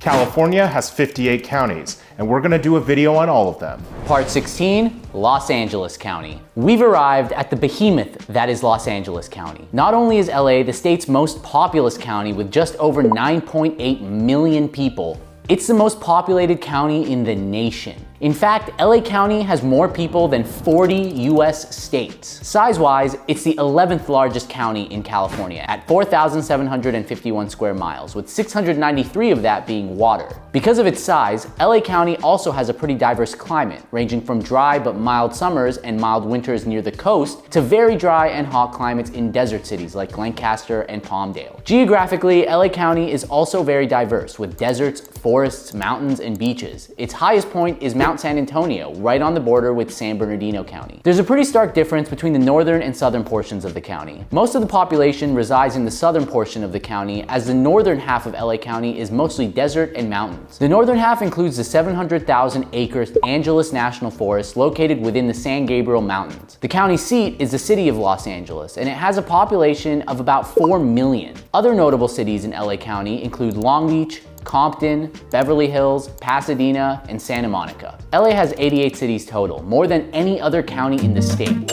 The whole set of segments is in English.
California has 58 counties, and we're going to do a video on all of them. Part 16, Los Angeles County. We've arrived at the behemoth that is Los Angeles County. Not only is LA the state's most populous county with just over 9.8 million people, it's the most populated county in the nation. In fact, LA County has more people than 40 US states. Size-wise, it's the 11th largest county in California at 4,751 square miles, with 693 of that being water. Because of its size, LA County also has a pretty diverse climate, ranging from dry but mild summers and mild winters near the coast to very dry and hot climates in desert cities like Lancaster and Palmdale. Geographically, LA County is also very diverse, with deserts, forests, mountains, and beaches. Its highest point is Mount San Antonio, right on the border with San Bernardino County. There's a pretty stark difference between the northern and southern portions of the county. Most of the population resides in the southern portion of the county, as the northern half of LA County is mostly desert and mountains. The northern half includes the 700,000 acre Angeles National Forest located within the San Gabriel Mountains. The county seat is the city of Los Angeles, and it has a population of about 4 million. Other notable cities in LA County include Long Beach, Compton, Beverly Hills, Pasadena, and Santa Monica. LA has 88 cities total, more than any other county in the state.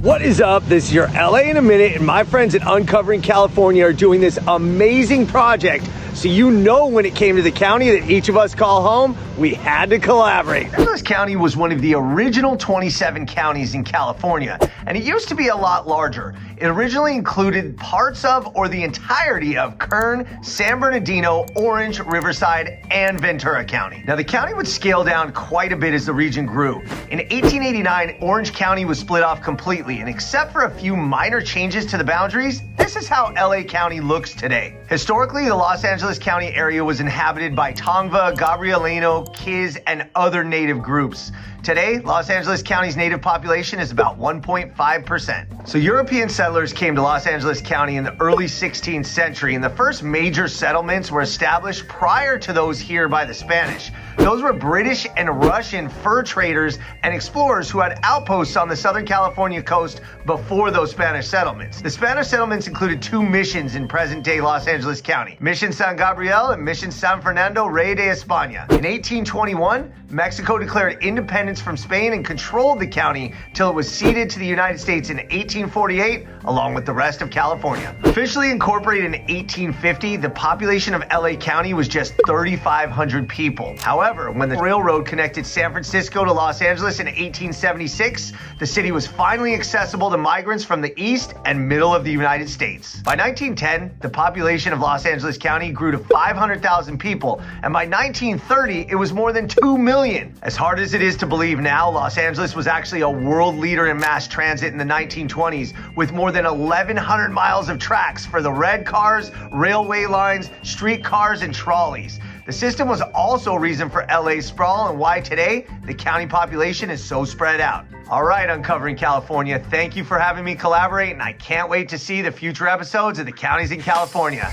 What is up? This is your LA in a minute, and my friends at Uncovering California are doing this amazing project. So you know, when it came to the county that each of us call home, we had to collaborate. Los Angeles County was one of the original 27 counties in California, and it used to be a lot larger. It originally included parts of or the entirety of Kern, San Bernardino, Orange, Riverside, and Ventura County. Now, the county would scale down quite a bit as the region grew. In 1889, Orange County was split off completely, and except for a few minor changes to the boundaries, this is how LA County looks today. Historically, the Los Angeles County area was inhabited by Tongva, Gabrielino, Kiz, and other native groups. Today, Los Angeles County's native population is about 1.5%. So European settlers came to Los Angeles County in the early 16th century, and the first major settlements were established prior to those here by the Spanish. Those were British and Russian fur traders and explorers who had outposts on the Southern California coast before those Spanish settlements. The Spanish settlements included two missions in present-day Los Angeles County, Mission San Gabriel and Mission San Fernando Rey de España. In 1821, Mexico declared independence from Spain and controlled the county till it was ceded to the United States in 1848, along with the rest of California. Officially incorporated in 1850, the population of LA County was just 3,500 people. However, when the railroad connected San Francisco to Los Angeles in 1876, the city was finally accessible to migrants from the east and middle of the United States. By 1910, the population of Los Angeles County grew to 500,000 people, and by 1930, it was more than 2 million. As hard as it is to believe now, Los Angeles was actually a world leader in mass transit in the 1920s, with more than 1,100 miles of tracks for the red cars, railway lines, streetcars, and trolleys. The system was also a reason for LA's sprawl and why today the county population is so spread out. All right, Uncovering California, thank you for having me collaborate, and I can't wait to see the future episodes of the counties in California.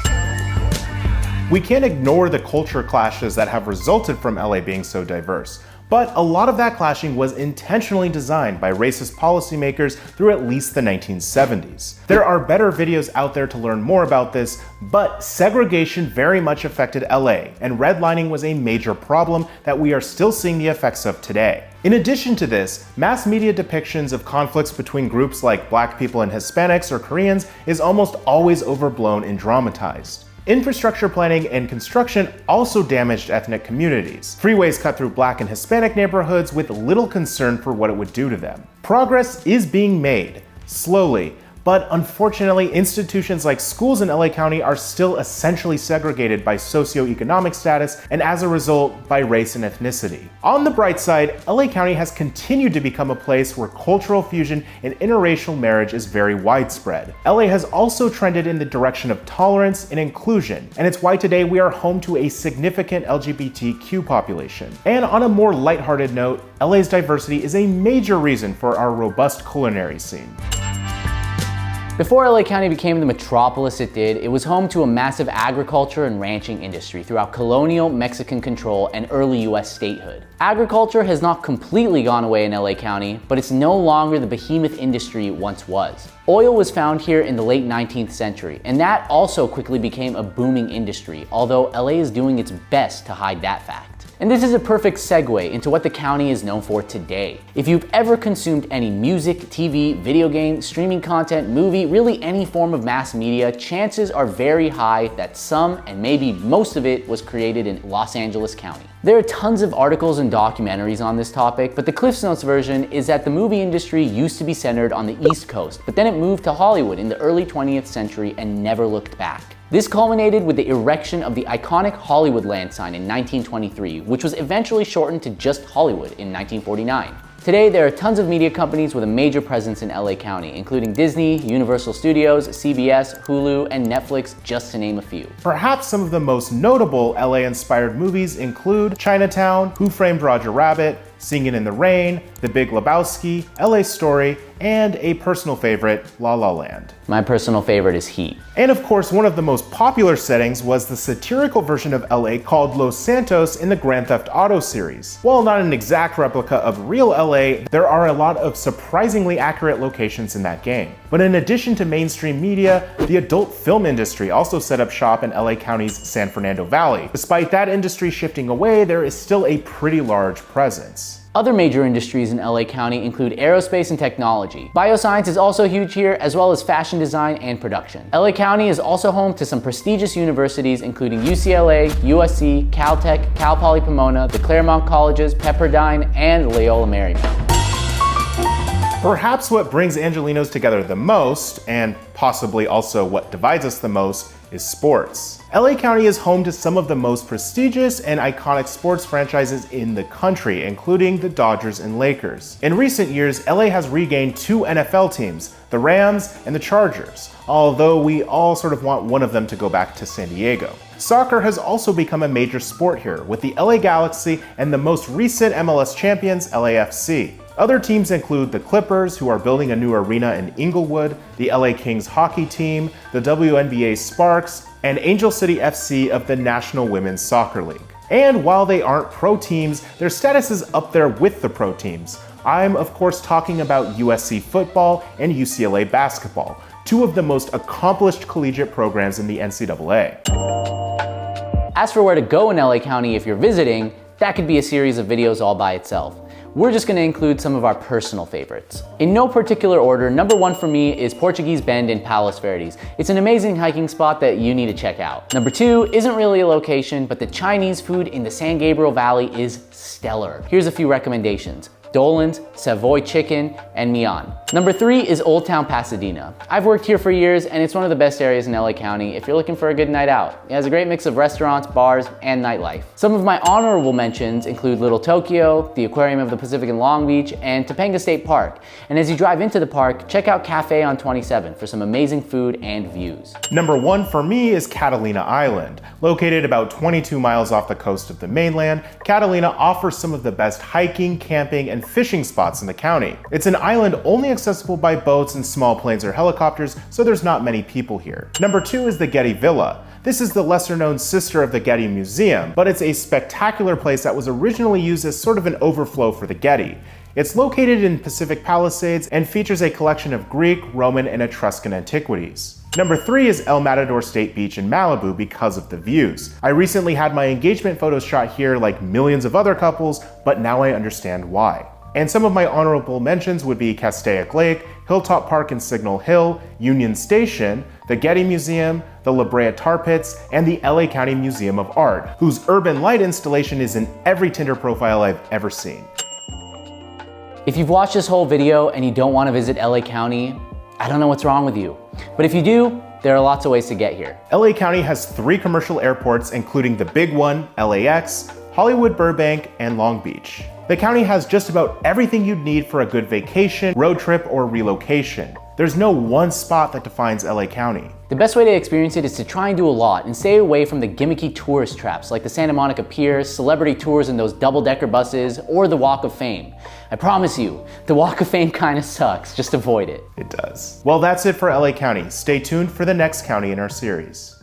We can't ignore the culture clashes that have resulted from LA being so diverse. But a lot of that clashing was intentionally designed by racist policymakers through at least the 1970s. There are better videos out there to learn more about this, but segregation very much affected LA, and redlining was a major problem that we are still seeing the effects of today. In addition to this, mass media depictions of conflicts between groups like Black people and Hispanics or Koreans is almost always overblown and dramatized. Infrastructure planning and construction also damaged ethnic communities. Freeways cut through Black and Hispanic neighborhoods with little concern for what it would do to them. Progress is being made, slowly, but unfortunately, institutions like schools in LA County are still essentially segregated by socioeconomic status and as a result, by race and ethnicity. On the bright side, LA County has continued to become a place where cultural fusion and interracial marriage is very widespread. LA has also trended in the direction of tolerance and inclusion, and it's why today we are home to a significant LGBTQ population. And on a more lighthearted note, LA's diversity is a major reason for our robust culinary scene. Before LA County became the metropolis it did, it was home to a massive agriculture and ranching industry throughout colonial Mexican control and early US statehood. Agriculture has not completely gone away in LA County, but it's no longer the behemoth industry it once was. Oil was found here in the late 19th century, and that also quickly became a booming industry, although LA is doing its best to hide that fact. And this is a perfect segue into what the county is known for today. If you've ever consumed any music, TV, video game, streaming content, movie, really any form of mass media, chances are very high that some and maybe most of it was created in Los Angeles County. There are tons of articles and documentaries on this topic, but the Cliffs Notes version is that the movie industry used to be centered on the East Coast, but then it moved to Hollywood in the early 20th century and never looked back. This culminated with the erection of the iconic Hollywoodland sign in 1923, which was eventually shortened to just Hollywood in 1949. Today, there are tons of media companies with a major presence in LA County, including Disney, Universal Studios, CBS, Hulu, and Netflix, just to name a few. Perhaps some of the most notable LA-inspired movies include Chinatown, Who Framed Roger Rabbit, Singin' in the Rain, The Big Lebowski, LA Story, and a personal favorite, La La Land. My personal favorite is Heat. And of course, one of the most popular settings was the satirical version of LA called Los Santos in the Grand Theft Auto series. While not an exact replica of real LA, there are a lot of surprisingly accurate locations in that game. But in addition to mainstream media, the adult film industry also set up shop in LA County's San Fernando Valley. Despite that industry shifting away, there is still a pretty large presence. Other major industries in LA County include aerospace and technology. Bioscience is also huge here, as well as fashion design and production. LA County is also home to some prestigious universities including UCLA, USC, Caltech, Cal Poly Pomona, the Claremont Colleges, Pepperdine, and Loyola Marymount. Perhaps what brings Angelenos together the most, and possibly also what divides us the most, is sports. LA County is home to some of the most prestigious and iconic sports franchises in the country, including the Dodgers and Lakers. In recent years, LA has regained two NFL teams, the Rams and the Chargers, although we all sort of want one of them to go back to San Diego. Soccer has also become a major sport here, with the LA Galaxy and the most recent MLS champions, LAFC. Other teams include the Clippers, who are building a new arena in Inglewood, the LA Kings hockey team, the WNBA Sparks, and Angel City FC of the National Women's Soccer League. And while they aren't pro teams, their status is up there with the pro teams. I'm of course talking about USC football and UCLA basketball, two of the most accomplished collegiate programs in the NCAA. As for where to go in LA County if you're visiting, that could be a series of videos all by itself. We're just gonna include some of our personal favorites. In no particular order, number one for me is Portuguese Bend in Palos Verdes. It's an amazing hiking spot that you need to check out. Number two isn't really a location, but the Chinese food in the San Gabriel Valley is stellar. Here's a few recommendations: Dolan's, Savoy Chicken, and Mian. Number three is Old Town Pasadena. I've worked here for years and it's one of the best areas in LA County if you're looking for a good night out. It has a great mix of restaurants, bars, and nightlife. Some of my honorable mentions include Little Tokyo, the Aquarium of the Pacific in Long Beach, and Topanga State Park. And as you drive into the park, check out Cafe on 27 for some amazing food and views. Number one for me is Catalina Island. Located about 22 miles off the coast of the mainland, Catalina offers some of the best hiking, camping, and fishing spots in the county. It's an island only accessible by boats and small planes or helicopters, so there's not many people here. Number two is the Getty Villa. This is the lesser-known sister of the Getty Museum, but it's a spectacular place that was originally used as sort of an overflow for the Getty. It's located in Pacific Palisades and features a collection of Greek, Roman, and Etruscan antiquities. Number three is El Matador State Beach in Malibu because of the views. I recently had my engagement photos shot here like millions of other couples, but now I understand why. And some of my honorable mentions would be Castaic Lake, Hilltop Park in Signal Hill, Union Station, the Getty Museum, the La Brea Tar Pits, and the LA County Museum of Art, whose urban light installation is in every Tinder profile I've ever seen. If you've watched this whole video and you don't want to visit LA County, I don't know what's wrong with you. But if you do, there are lots of ways to get here. LA County has 3 commercial airports, including the big one, LAX, Hollywood Burbank, and Long Beach. The county has just about everything you'd need for a good vacation, road trip, or relocation. There's no one spot that defines LA County. The best way to experience it is to try and do a lot and stay away from the gimmicky tourist traps like the Santa Monica Pier, celebrity tours in those double-decker buses, or the Walk of Fame. I promise you, the Walk of Fame kinda sucks, just avoid it. It does. Well, that's it for LA County. Stay tuned for the next county in our series.